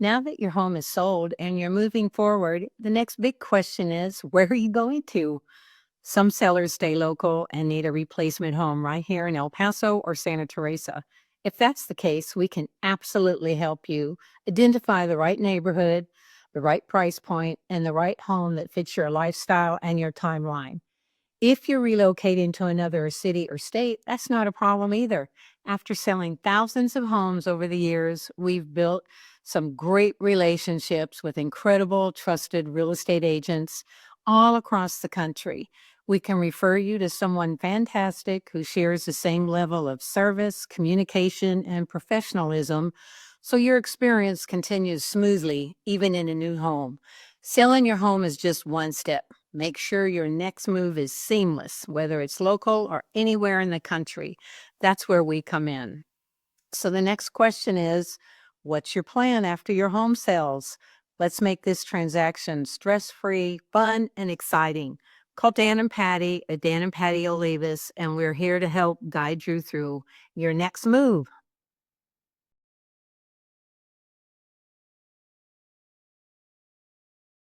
Now that your home is sold and you're moving forward, the next big question is, where are you going to? Some sellers stay local and need a replacement home right here in El Paso or Santa Teresa. If that's the case, we can absolutely help you identify the right neighborhood, the right price point, and the right home that fits your lifestyle and your timeline. If you're relocating to another city or state, that's not a problem either. After selling thousands of homes over the years, we've built some great relationships with incredible, trusted real estate agents all across the country. We can refer you to someone fantastic who shares the same level of service, communication, and professionalism so your experience continues smoothly, even in a new home. Selling your home is just one step. Make sure your next move is seamless, whether it's local or anywhere in the country. That's where we come in. So the next question is, what's your plan after your home sells? Let's make this transaction stress-free, fun, and exciting. Call Dan and Patty at Dan and Patty Olivas, and we're here to help guide you through your next move.